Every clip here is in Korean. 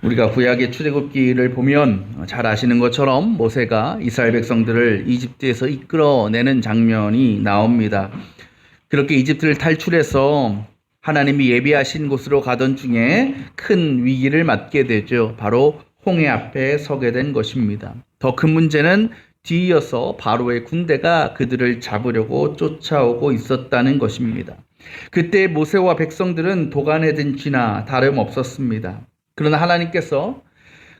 우리가 구약의 출애굽기를 보면 잘 아시는 것처럼 모세가 이스라엘 백성들을 이집트에서 이끌어내는 장면이 나옵니다. 그렇게 이집트를 탈출해서 하나님이 예비하신 곳으로 가던 중에 큰 위기를 맞게 되죠. 바로 홍해 앞에 서게 된 것입니다. 더 큰 문제는 뒤이어서 바로의 군대가 그들을 잡으려고 쫓아오고 있었다는 것입니다. 그때 모세와 백성들은 도간에 든 쥐나 다름없었습니다. 그러나 하나님께서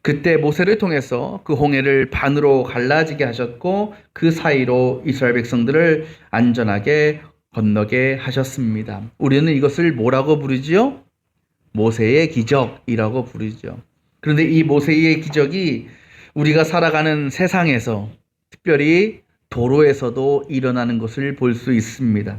그때 모세를 통해서 그 홍해를 반으로 갈라지게 하셨고 그 사이로 이스라엘 백성들을 안전하게 건너게 하셨습니다. 우리는 이것을 뭐라고 부르지요? 모세의 기적이라고 부르죠. 그런데 이 모세의 기적이 우리가 살아가는 세상에서 특별히 도로에서도 일어나는 것을 볼 수 있습니다.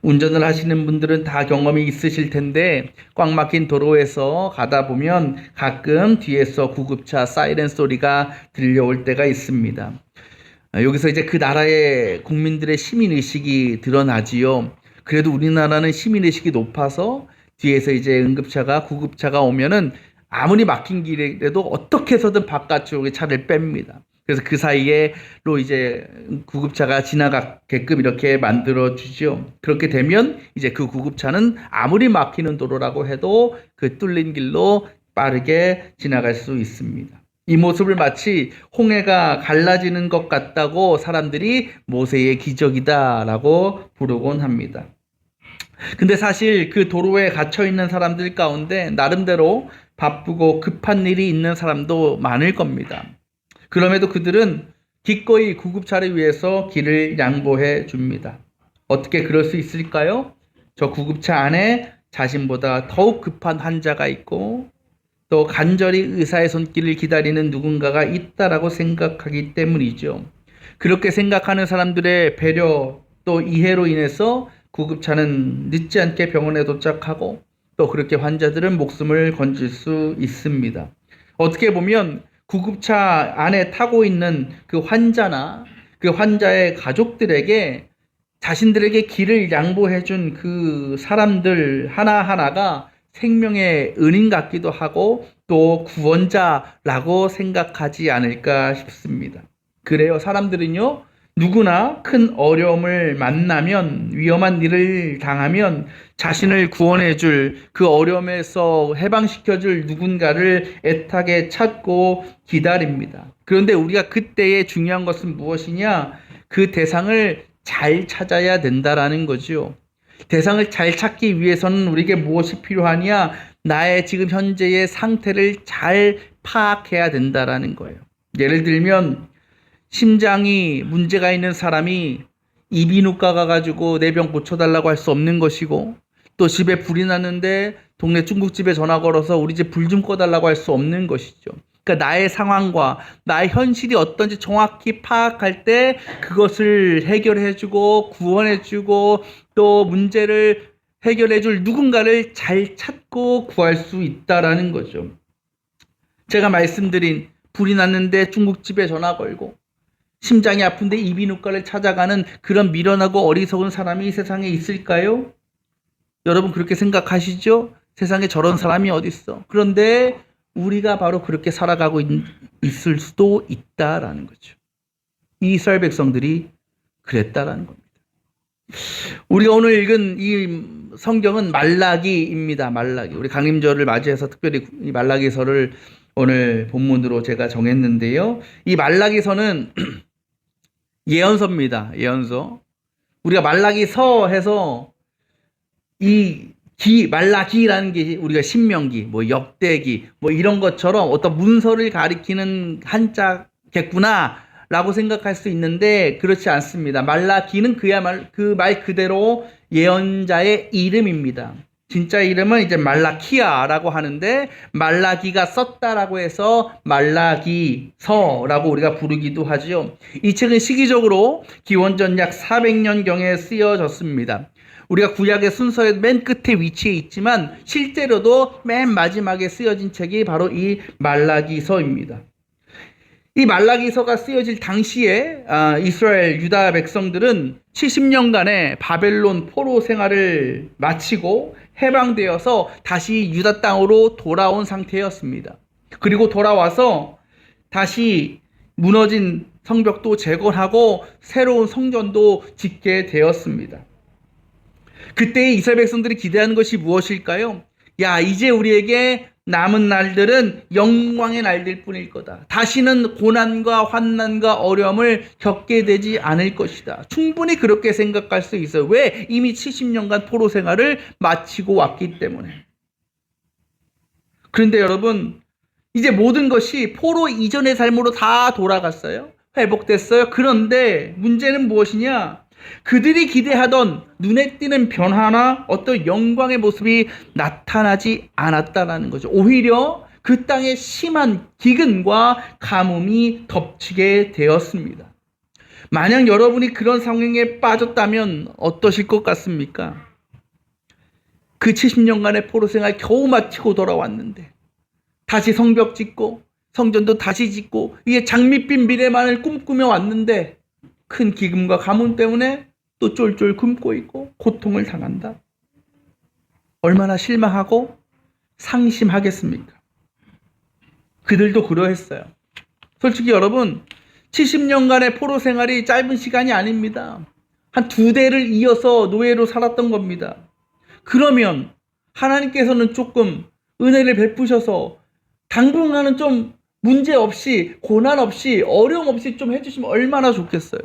운전을 하시는 분들은 다 경험이 있으실 텐데 꽉 막힌 도로에서 가다 보면 가끔 뒤에서 구급차 사이렌 소리가 들려올 때가 있습니다. 여기서 이제 그 나라의 국민들의 시민의식이 드러나지요. 그래도 우리나라는 시민의식이 높아서 뒤에서 이제 응급차가 구급차가 오면은 아무리 막힌 길이라도 어떻게 해서든 바깥쪽에 차를 뺍니다. 그래서 그 사이에로 이제 구급차가 지나가게끔 이렇게 만들어 주죠. 그렇게 되면 이제 그 구급차는 아무리 막히는 도로라고 해도 그 뚫린 길로 빠르게 지나갈 수 있습니다. 이 모습을 마치 홍해가 갈라지는 것 같다고 사람들이 모세의 기적이다라고 부르곤 합니다. 근데 사실 그 도로에 갇혀 있는 사람들 가운데 나름대로 바쁘고 급한 일이 있는 사람도 많을 겁니다. 그럼에도 그들은 기꺼이 구급차를 위해서 길을 양보해 줍니다. 어떻게 그럴 수 있을까요? 저 구급차 안에 자신보다 더욱 급한 환자가 있고 또 간절히 의사의 손길을 기다리는 누군가가 있다라고 생각하기 때문이죠. 그렇게 생각하는 사람들의 배려 또 이해로 인해서 구급차는 늦지 않게 병원에 도착하고 또 그렇게 환자들은 목숨을 건질 수 있습니다. 어떻게 보면 구급차 안에 타고 있는 그 환자나 그 환자의 가족들에게 자신들에게 길을 양보해 준 그 사람들 하나하나가 생명의 은인 같기도 하고 또 구원자라고 생각하지 않을까 싶습니다. 그래요. 사람들은요, 누구나 큰 어려움을 만나면 위험한 일을 당하면 자신을 구원해 줄 그 어려움에서 해방시켜 줄 누군가를 애타게 찾고 기다립니다. 그런데 우리가 그때의 중요한 것은 무엇이냐? 그 대상을 잘 찾아야 된다라는 거죠. 대상을 잘 찾기 위해서는 우리에게 무엇이 필요하냐? 나의 지금 현재의 상태를 잘 파악해야 된다라는 거예요. 예를 들면 심장이 문제가 있는 사람이 이비인후과 가가지고 내 병 고쳐달라고 할 수 없는 것이고 또 집에 불이 났는데 동네 중국집에 전화 걸어서 우리 집 불 좀 꺼달라고 할 수 없는 것이죠. 그러니까 나의 상황과 나의 현실이 어떤지 정확히 파악할 때 그것을 해결해주고 구원해주고 또 문제를 해결해줄 누군가를 잘 찾고 구할 수 있다라는 거죠. 제가 말씀드린 불이 났는데 중국집에 전화 걸고 심장이 아픈데 이비인후과를 찾아가는 그런 미련하고 어리석은 사람이 이 세상에 있을까요? 여러분 그렇게 생각하시죠? 세상에 저런 사람이 어딨어. 그런데 우리가 바로 그렇게 살아가고 있을 수도 있다라는 거죠. 이스라엘 백성들이 그랬다라는 겁니다. 우리가 오늘 읽은 이 성경은 말라기입니다. 말라기. 우리 강림절을 맞이해서 특별히 이 말라기서를 오늘 본문으로 제가 정했는데요. 이 말라기서는 예언서입니다. 예언서. 우리가 말라기서 해서 말라기라는 게 우리가 신명기, 뭐 역대기, 뭐 이런 것처럼 어떤 문서를 가리키는 한자겠구나 라고 생각할 수 있는데 그렇지 않습니다. 말라기는 그야말로 그 말 그대로 예언자의 이름입니다. 진짜 이름은 이제 말라키아라고 하는데 말라기가 썼다라고 해서 말라기서라고 우리가 부르기도 하죠. 이 책은 시기적으로 기원전 약 400년경에 쓰여졌습니다. 우리가 구약의 순서의 맨 끝에 위치해 있지만 실제로도 맨 마지막에 쓰여진 책이 바로 이 말라기서입니다. 이 말라기서가 쓰여질 당시에 이스라엘 유다 백성들은 70년간의 바벨론 포로 생활을 마치고 해방되어서 다시 유다 땅으로 돌아온 상태였습니다. 그리고 돌아와서 다시 무너진 성벽도 재건하고 새로운 성전도 짓게 되었습니다. 그때 이스라엘 백성들이 기대하는 것이 무엇일까요? 야, 이제 우리에게 남은 날들은 영광의 날들 뿐일 거다. 다시는 고난과 환난과 어려움을 겪게 되지 않을 것이다. 충분히 그렇게 생각할 수 있어요. 왜? 이미 70년간 포로 생활을 마치고 왔기 때문에. 그런데 여러분, 이제 모든 것이 포로 이전의 삶으로 다 돌아갔어요. 회복됐어요. 그런데 문제는 무엇이냐? 그들이 기대하던 눈에 띄는 변화나 어떤 영광의 모습이 나타나지 않았다라는 거죠. 오히려 그 땅에 심한 기근과 가뭄이 덮치게 되었습니다. 만약 여러분이 그런 상황에 빠졌다면 어떠실 것 같습니까? 그 70년간의 포로 생활 겨우 마치고 돌아왔는데 다시 성벽 짓고 성전도 다시 짓고 이게 장밋빛 미래만을 꿈꾸며 왔는데 큰 기금과 가뭄 때문에 또 쫄쫄 굶고 있고 고통을 당한다. 얼마나 실망하고 상심하겠습니까? 그들도 그러했어요. 솔직히 여러분, 70년간의 포로 생활이 짧은 시간이 아닙니다. 한 2대를 이어서 노예로 살았던 겁니다. 그러면 하나님께서는 조금 은혜를 베푸셔서 당분간은 좀 문제 없이, 고난 없이, 어려움 없이 좀 해주시면 얼마나 좋겠어요.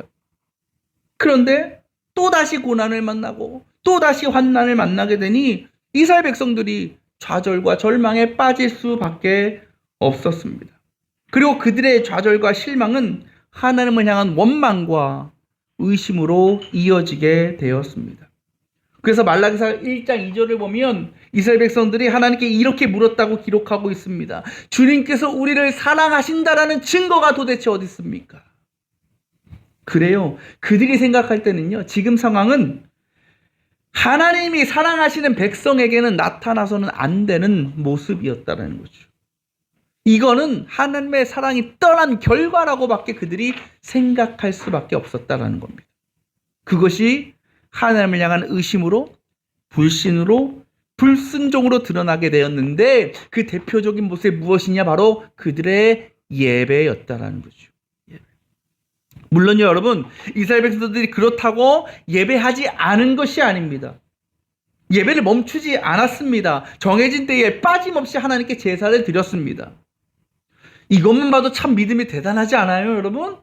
그런데 또다시 고난을 만나고 또다시 환난을 만나게 되니 이스라엘 백성들이 좌절과 절망에 빠질 수밖에 없었습니다. 그리고 그들의 좌절과 실망은 하나님을 향한 원망과 의심으로 이어지게 되었습니다. 그래서 말라기서 1장 2절을 보면 이스라엘 백성들이 하나님께 이렇게 물었다고 기록하고 있습니다. 주님께서 우리를 사랑하신다라는 증거가 도대체 어디 있습니까? 그래요. 그들이 생각할 때는요, 지금 상황은 하나님이 사랑하시는 백성에게는 나타나서는 안 되는 모습이었다는 거죠. 이거는 하나님의 사랑이 떠난 결과라고밖에 그들이 생각할 수밖에 없었다는 겁니다. 그것이 하나님을 향한 의심으로, 불신으로, 불순종으로 드러나게 되었는데 그 대표적인 모습이 무엇이냐? 바로 그들의 예배였다는 거죠. 물론요, 여러분, 이스라엘 백성들이 그렇다고 예배하지 않은 것이 아닙니다. 예배를 멈추지 않았습니다. 정해진 때에 빠짐없이 하나님께 제사를 드렸습니다. 이것만 봐도 참 믿음이 대단하지 않아요, 여러분?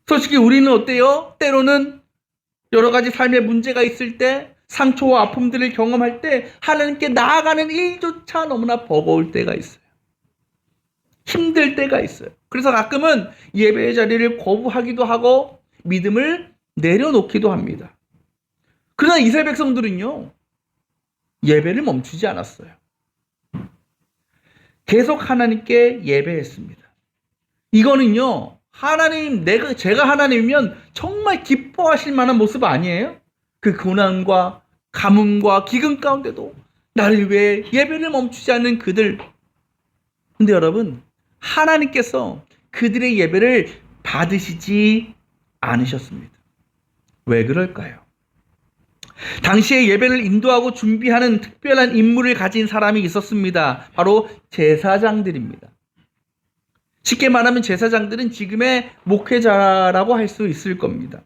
솔직히 우리는 어때요? 때로는 여러 가지 삶의 문제가 있을 때, 상처와 아픔들을 경험할 때 하나님께 나아가는 일조차 너무나 버거울 때가 있어요. 힘들 때가 있어요. 그래서 가끔은 예배의 자리를 거부하기도 하고 믿음을 내려놓기도 합니다. 그러나 이스라엘 백성들은요, 예배를 멈추지 않았어요. 계속 하나님께 예배했습니다. 이거는요, 하나님, 제가 하나님이면 정말 기뻐하실 만한 모습 아니에요? 그 고난과 가뭄과 기근 가운데도 나를 위해 예배를 멈추지 않는 그들. 근데 여러분, 하나님께서 그들의 예배를 받으시지 않으셨습니다. 왜 그럴까요? 당시에 예배를 인도하고 준비하는 특별한 임무를 가진 사람이 있었습니다. 바로 제사장들입니다. 쉽게 말하면 제사장들은 지금의 목회자라고 할 수 있을 겁니다.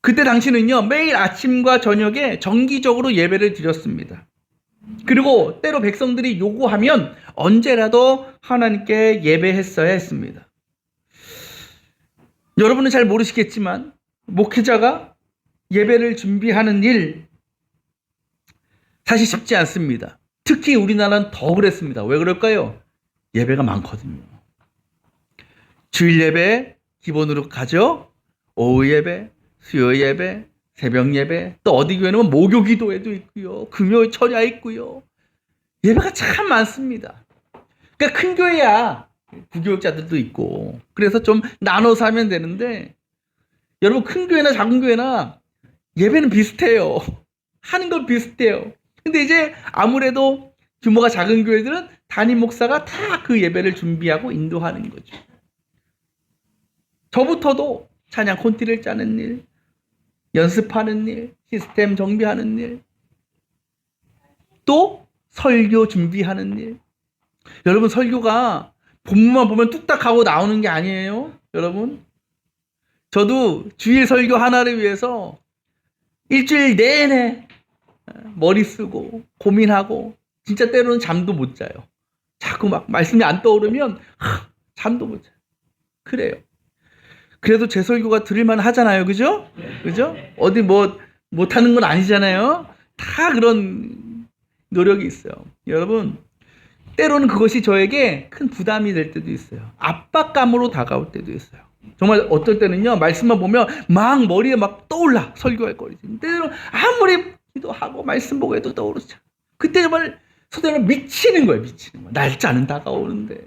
그때 당시는요, 매일 아침과 저녁에 정기적으로 예배를 드렸습니다. 그리고 때로 백성들이 요구하면 언제라도 하나님께 예배했어야 했습니다. 여러분은 잘 모르시겠지만 목회자가 예배를 준비하는 일 사실 쉽지 않습니다. 특히 우리나라는 더 그랬습니다. 왜 그럴까요? 예배가 많거든요. 주일 예배 기본으로 가죠. 오후 예배, 수요 예배, 새벽 예배, 또 어디 교회는 목요 기도회도 있고요. 금요 철야 있고요. 예배가 참 많습니다. 그러니까 큰 교회야 부교육자들도 있고 그래서 좀 나눠서 하면 되는데 여러분 큰 교회나 작은 교회나 예배는 비슷해요. 하는 건 비슷해요. 근데 이제 아무래도 규모가 작은 교회들은 담임 목사가 다 그 예배를 준비하고 인도하는 거죠. 저부터도 찬양 콘티를 짜는 일, 연습하는 일, 시스템 정비하는 일, 또 설교 준비하는 일, 여러분, 설교가 본문만 보면 뚝딱 하고 나오는 게 아니에요. 여러분, 저도 주일 설교 하나를 위해서 일주일 내내 머리 쓰고 고민하고 진짜 때로는 잠도 못 자요. 자꾸 막 말씀이 안 떠오르면 잠도 못 자요. 그래요. 그래도 제 설교가 들을만 하잖아요. 그죠? 그죠? 어디 뭐 못하는 건 아니잖아요. 다 그런 노력이 있어요. 여러분, 때로는 그것이 저에게 큰 부담이 될 때도 있어요. 압박감으로 다가올 때도 있어요. 정말 어떨 때는요, 말씀만 보면 막 머리에 막 떠올라, 설교할 거리지. 때로는 아무리 기도하고 말씀 보고 해도 떠오르지. 그때 정말 소대로 미치는 거예요, 미치는 거. 날짜는 다가오는데.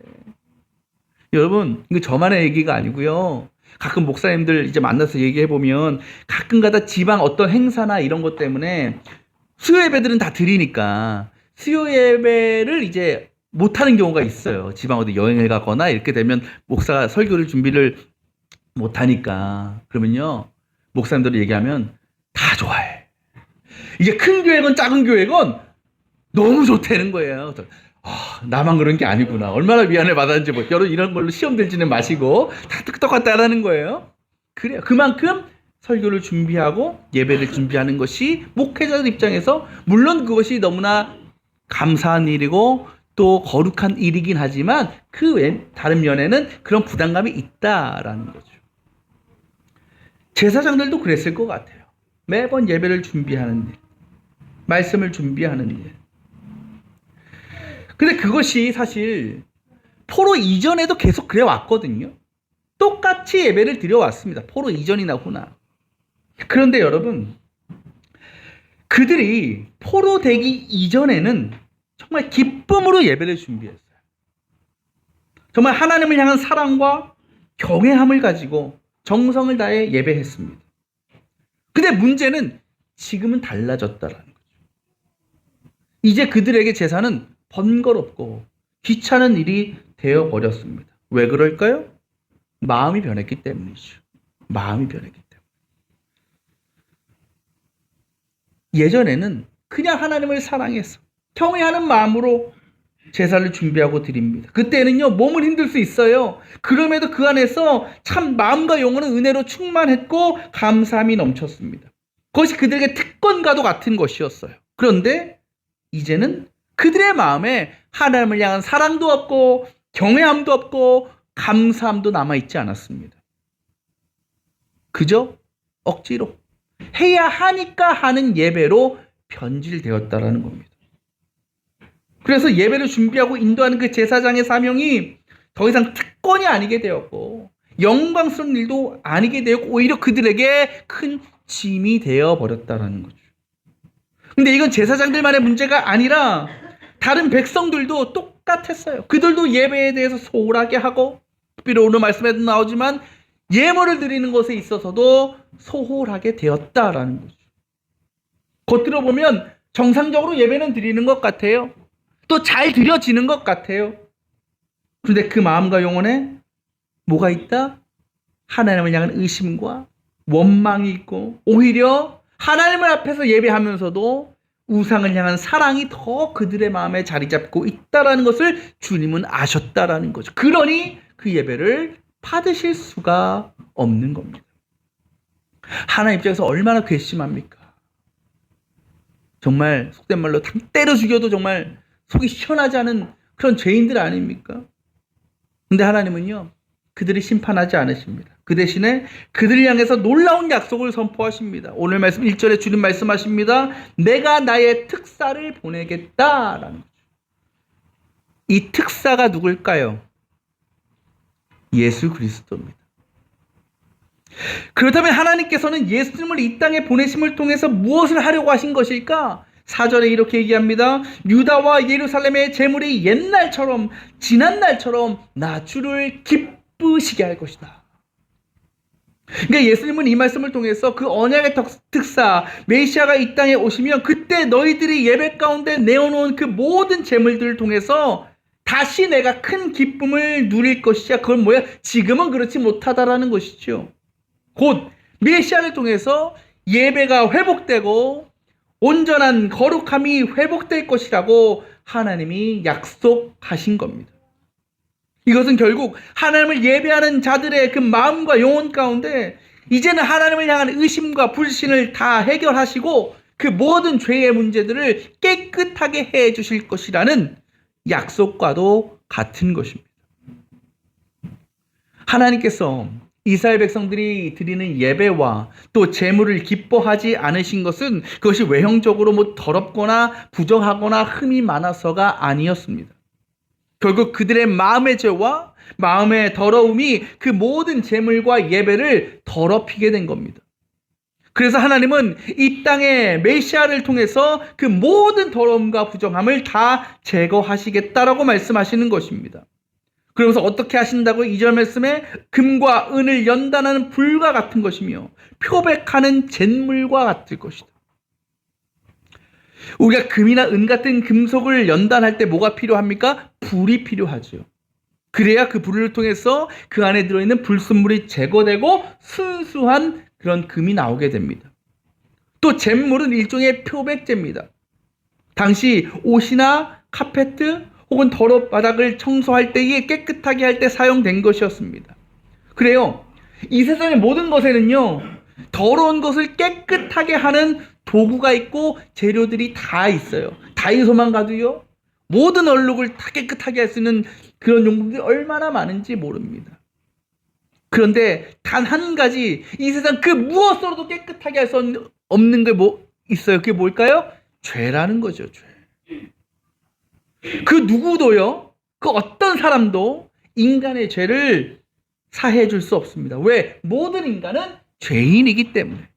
여러분, 이거 저만의 얘기가 아니고요. 가끔 목사님들 이제 만나서 얘기해보면 가끔가다 지방 어떤 행사나 이런 것 때문에 수요 예배들은 다 드리니까 수요 예배를 이제 못하는 경우가 있어요. 지방 어디 여행을 가거나 이렇게 되면 목사가 설교를 준비를 못하니까. 그러면요, 목사님들이 얘기하면 다 좋아해. 이게 큰 교회건 작은 교회건 너무 좋다는 거예요. 나만 그런 게 아니구나. 얼마나 위안을 받았는지 뭐 여러분, 이런 걸로 시험 들지는 마시고 다 똑같다라는 거예요. 그래요. 그만큼 설교를 준비하고 예배를 준비하는 것이 목회자들 입장에서 물론 그것이 너무나 감사한 일이고 또 거룩한 일이긴 하지만 그 외 다른 면에는 그런 부담감이 있다라는 거죠. 제사장들도 그랬을 것 같아요. 매번 예배를 준비하는 일, 말씀을 준비하는 일. 근데 그것이 사실 포로 이전에도 계속 그래 왔거든요. 똑같이 예배를 드려왔습니다. 포로 이전이나 후나. 그런데 여러분, 그들이 포로 되기 이전에는 정말 기쁨으로 예배를 준비했어요. 정말 하나님을 향한 사랑과 경외함을 가지고 정성을 다해 예배했습니다. 근데 문제는 지금은 달라졌다라는 거죠. 이제 그들에게 제사는 번거롭고 귀찮은 일이 되어버렸습니다. 왜 그럴까요? 마음이 변했기 때문이죠. 마음이 변했기 때문에. 예전에는 그냥 하나님을 사랑해서 경외하는 마음으로 제사를 준비하고 드립니다. 그때는요, 몸은 힘들 수 있어요. 그럼에도 그 안에서 참 마음과 영혼은 은혜로 충만했고 감사함이 넘쳤습니다. 그것이 그들에게 특권과도 같은 것이었어요. 그런데 이제는 그들의 마음에 하나님을 향한 사랑도 없고 경외함도 없고 감사함도 남아있지 않았습니다. 그저 억지로 해야 하니까 하는 예배로 변질되었다라는 겁니다. 그래서 예배를 준비하고 인도하는 그 제사장의 사명이 더 이상 특권이 아니게 되었고 영광스러운 일도 아니게 되었고 오히려 그들에게 큰 짐이 되어버렸다라는 거죠. 근데 이건 제사장들만의 문제가 아니라 다른 백성들도 똑같았어요. 그들도 예배에 대해서 소홀하게 하고 특별히 오늘 말씀에도 나오지만 예물을 드리는 것에 있어서도 소홀하게 되었다라는 거죠. 겉으로 보면 정상적으로 예배는 드리는 것 같아요. 또 잘 드려지는 것 같아요. 그런데 그 마음과 영혼에 뭐가 있다? 하나님을 향한 의심과 원망이 있고 오히려 하나님을 앞에서 예배하면서도 우상을 향한 사랑이 더 그들의 마음에 자리 잡고 있다라는 것을 주님은 아셨다라는 거죠. 그러니 그 예배를 받으실 수가 없는 겁니다. 하나님 입장에서 얼마나 괘씸합니까? 정말 속된 말로 때려 죽여도 정말 속이 시원하지 않은 그런 죄인들 아닙니까? 근데 하나님은요, 그들이 심판하지 않으십니다. 그 대신에 그들을 향해서 놀라운 약속을 선포하십니다. 오늘 말씀 1절에 주님 말씀하십니다. 내가 나의 특사를 보내겠다라는 거죠. 이 특사가 누굴까요? 예수 그리스도입니다. 그렇다면 하나님께서는 예수님을 이 땅에 보내심을 통해서 무엇을 하려고 하신 것일까? 4절에 이렇게 얘기합니다. 유다와 예루살렘의 재물이 옛날처럼 지난날처럼 나 주를 기쁘시게 할 것이다. 그러니까 예수님은 이 말씀을 통해서 그 언약의 특사 메시아가 이 땅에 오시면 그때 너희들이 예배 가운데 내어놓은 그 모든 재물들을 통해서 다시 내가 큰 기쁨을 누릴 것이야. 그건 뭐야? 지금은 그렇지 못하다라는 것이죠. 곧 메시아를 통해서 예배가 회복되고 온전한 거룩함이 회복될 것이라고 하나님이 약속하신 겁니다. 이것은 결국 하나님을 예배하는 자들의 그 마음과 영혼 가운데 이제는 하나님을 향한 의심과 불신을 다 해결하시고 그 모든 죄의 문제들을 깨끗하게 해 주실 것이라는 약속과도 같은 것입니다. 하나님께서 이스라엘 백성들이 드리는 예배와 또 제물을 기뻐하지 않으신 것은 그것이 외형적으로 더럽거나 부정하거나 흠이 많아서가 아니었습니다. 결국 그들의 마음의 죄와 마음의 더러움이 그 모든 제물과 예배를 더럽히게 된 겁니다. 그래서 하나님은 이 땅에 메시아를 통해서 그 모든 더러움과 부정함을 다 제거하시겠다라고 말씀하시는 것입니다. 그러면서 어떻게 하신다고 2절 말씀에 금과 은을 연단하는 불과 같은 것이며 표백하는 잿물과 같을 것이다. 우리가 금이나 은 같은 금속을 연단할 때 뭐가 필요합니까? 불이 필요하죠. 그래야 그 불을 통해서 그 안에 들어있는 불순물이 제거되고 순수한 그런 금이 나오게 됩니다. 또 잿물은 일종의 표백제입니다. 당시 옷이나 카페트 혹은 더럽 바닥을 청소할 때에 깨끗하게 할 때 사용된 것이었습니다. 그래요. 이 세상의 모든 것에는요, 더러운 것을 깨끗하게 하는 도구가 있고 재료들이 다 있어요. 다이소만 가도요, 모든 얼룩을 다 깨끗하게 할 수 있는 그런 용품들이 얼마나 많은지 모릅니다. 그런데 단 한 가지 이 세상 그 무엇으로도 깨끗하게 할 수 없는 게 뭐 있어요? 그게 뭘까요? 죄라는 거죠. 죄. 그 누구도요, 그 어떤 사람도 인간의 죄를 사해 줄 수 없습니다. 왜? 모든 인간은 죄인이기 때문에.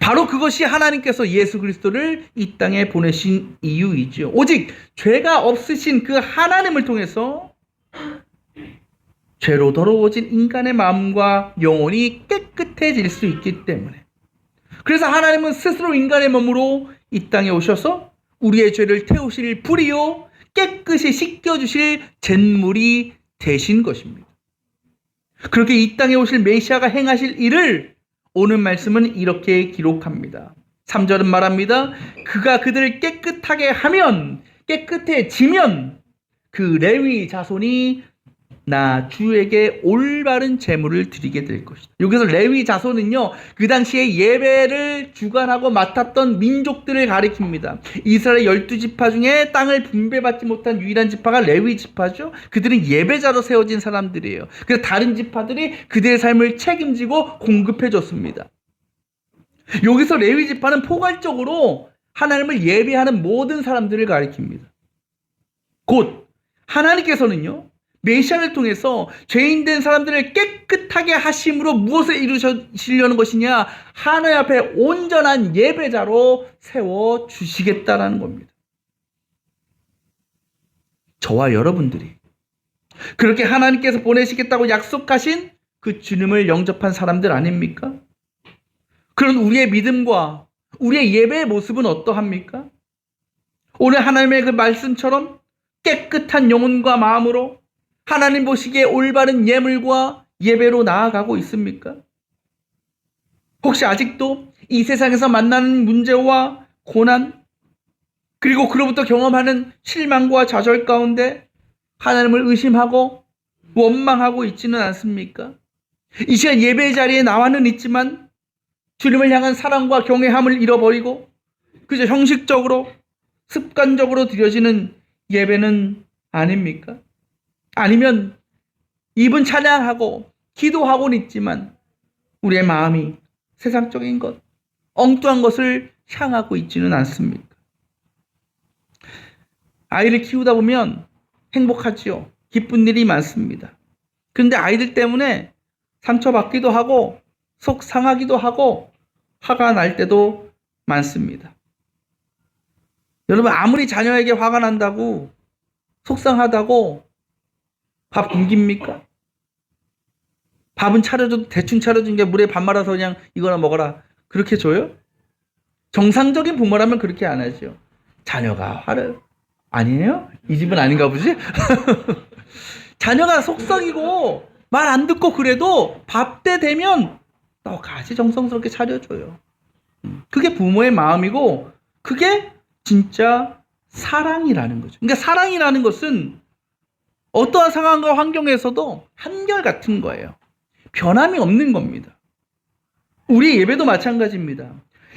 바로 그것이 하나님께서 예수 그리스도를 이 땅에 보내신 이유이죠. 오직 죄가 없으신 그 하나님을 통해서 죄로 더러워진 인간의 마음과 영혼이 깨끗해질 수 있기 때문에. 그래서 하나님은 스스로 인간의 몸으로 이 땅에 오셔서 우리의 죄를 태우실 불이요 깨끗이 씻겨주실 잿물이 되신 것입니다. 그렇게 이 땅에 오실 메시아가 행하실 일을 오늘 말씀은 이렇게 기록합니다. 3절은 말합니다. 그가 그들을 깨끗하게 하면, 깨끗해지면 그 레위 자손이 나 주에게 올바른 제물을 드리게 될 것이다. 여기서 레위 자손은요, 그 당시에 예배를 주관하고 맡았던 민족들을 가리킵니다. 이스라엘 12지파 중에 땅을 분배받지 못한 유일한 지파가 레위 지파죠. 그들은 예배자로 세워진 사람들이에요. 그래서 다른 지파들이 그들의 삶을 책임지고 공급해 줬습니다. 여기서 레위 지파는 포괄적으로 하나님을 예배하는 모든 사람들을 가리킵니다. 곧 하나님께서는요, 메시아를 통해서 죄인된 사람들을 깨끗하게 하심으로 무엇을 이루시려는 것이냐? 하나님 앞에 온전한 예배자로 세워주시겠다라는 겁니다. 저와 여러분들이 그렇게 하나님께서 보내시겠다고 약속하신 그 주님을 영접한 사람들 아닙니까? 그런 우리의 믿음과 우리의 예배의 모습은 어떠합니까? 오늘 하나님의 그 말씀처럼 깨끗한 영혼과 마음으로 하나님 보시기에 올바른 예물과 예배로 나아가고 있습니까? 혹시 아직도 이 세상에서 만나는 문제와 고난, 그리고 그로부터 경험하는 실망과 좌절 가운데 하나님을 의심하고 원망하고 있지는 않습니까? 이 시간 예배 자리에 나와는 있지만 주님을 향한 사랑과 경외함을 잃어버리고 그저 형식적으로 습관적으로 드려지는 예배는 아닙니까? 아니면 입은 찬양하고 기도하고는 있지만 우리의 마음이 세상적인 것, 엉뚱한 것을 향하고 있지는 않습니까? 아이를 키우다 보면 행복하지요. 기쁜 일이 많습니다. 그런데 아이들 때문에 상처받기도 하고 속 상하기도 하고 화가 날 때도 많습니다. 여러분, 아무리 자녀에게 화가 난다고 속상하다고 밥 굶깁니까? 밥은 차려줘도 대충 차려준 게 물에 밥 말아서 그냥 이거나 먹어라 그렇게 줘요? 정상적인 부모라면 그렇게 안 하죠. 자녀가 화를 아니에요? 이 집은 아닌가 보지? 자녀가 속썩이고 말 안 듣고 그래도 밥 때 되면 똑같이 정성스럽게 차려줘요. 그게 부모의 마음이고 그게 진짜 사랑이라는 거죠. 그러니까 사랑이라는 것은 어떠한 상황과 환경에서도 한결같은 거예요. 변함이 없는 겁니다. 우리 예배도 마찬가지입니다.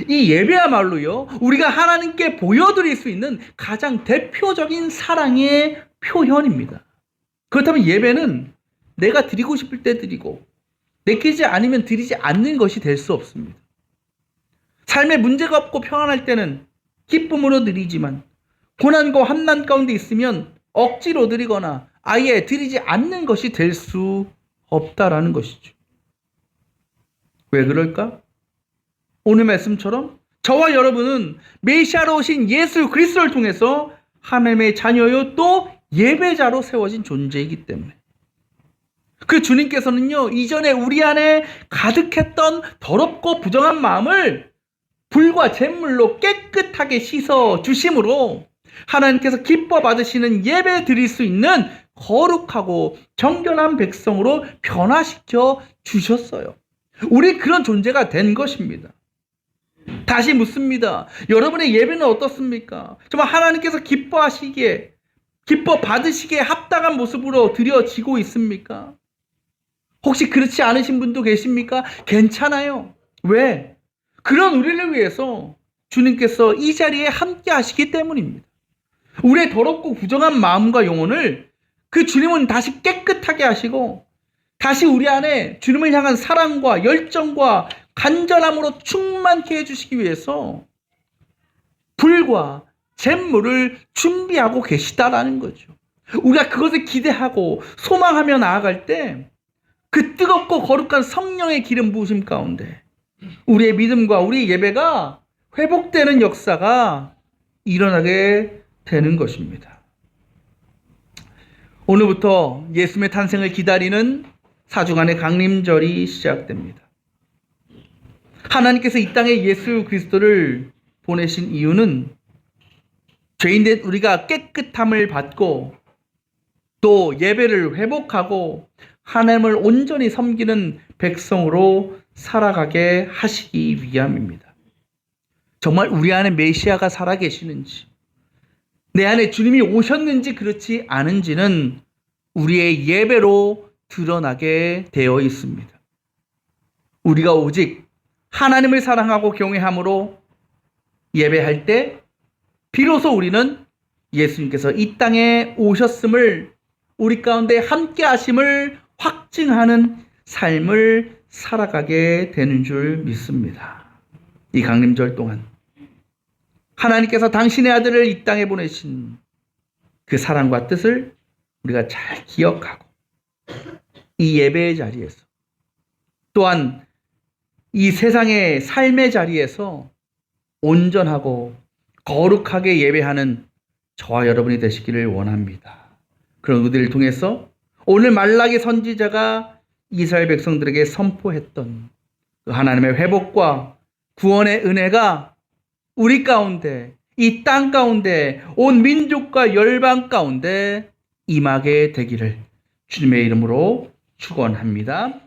이 예배야말로요, 우리가 하나님께 보여드릴 수 있는 가장 대표적인 사랑의 표현입니다. 그렇다면 예배는 내가 드리고 싶을 때 드리고 내키지 않으면 드리지 않는 것이 될 수 없습니다. 삶에 문제가 없고 평안할 때는 기쁨으로 드리지만 고난과 환난 가운데 있으면 억지로 드리거나 아예 드리지 않는 것이 될 수 없다라는 것이죠. 왜 그럴까? 오늘 말씀처럼 저와 여러분은 메시아로 오신 예수 그리스도를 통해서 하나님의 자녀요 또 예배자로 세워진 존재이기 때문에 그 주님께서는요 이전에 우리 안에 가득했던 더럽고 부정한 마음을 불과 잿물로 깨끗하게 씻어 주심으로 하나님께서 기뻐 받으시는 예배 드릴 수 있는 거룩하고 정결한 백성으로 변화시켜 주셨어요. 우리 그런 존재가 된 것입니다. 다시 묻습니다. 여러분의 예배는 어떻습니까? 정말 하나님께서 기뻐하시기에 기뻐 받으시기에 합당한 모습으로 드려지고 있습니까? 혹시 그렇지 않으신 분도 계십니까? 괜찮아요. 왜? 그런 우리를 위해서 주님께서 이 자리에 함께 하시기 때문입니다. 우리의 더럽고 부정한 마음과 영혼을 그 주님은 다시 깨끗하게 하시고 다시 우리 안에 주님을 향한 사랑과 열정과 간절함으로 충만케 해주시기 위해서 불과 잿물을 준비하고 계시다라는 거죠. 우리가 그것을 기대하고 소망하며 나아갈 때 그 뜨겁고 거룩한 성령의 기름 부으심 가운데 우리의 믿음과 우리의 예배가 회복되는 역사가 일어나게 되는 것입니다. 오늘부터 예수님의 탄생을 기다리는 4주간의 강림절이 시작됩니다. 하나님께서 이 땅에 예수 그리스도를 보내신 이유는 죄인된 우리가 깨끗함을 받고 또 예배를 회복하고 하나님을 온전히 섬기는 백성으로 살아가게 하시기 위함입니다. 정말 우리 안에 메시아가 살아계시는지 내 안에 주님이 오셨는지 그렇지 않은지는 우리의 예배로 드러나게 되어 있습니다. 우리가 오직 하나님을 사랑하고 경외함으로 예배할 때 비로소 우리는 예수님께서 이 땅에 오셨음을 우리 가운데 함께 하심을 확증하는 삶을 살아가게 되는 줄 믿습니다. 이 강림절 동안 하나님께서 당신의 아들을 이 땅에 보내신 그 사랑과 뜻을 우리가 잘 기억하고 이 예배의 자리에서 또한 이 세상의 삶의 자리에서 온전하고 거룩하게 예배하는 저와 여러분이 되시기를 원합니다. 그런 의들을 통해서 오늘 말라기 선지자가 이스라엘 백성들에게 선포했던 그 하나님의 회복과 구원의 은혜가 우리 가운데, 이 땅 가운데, 온 민족과 열방 가운데 임하게 되기를 주님의 이름으로 축원합니다.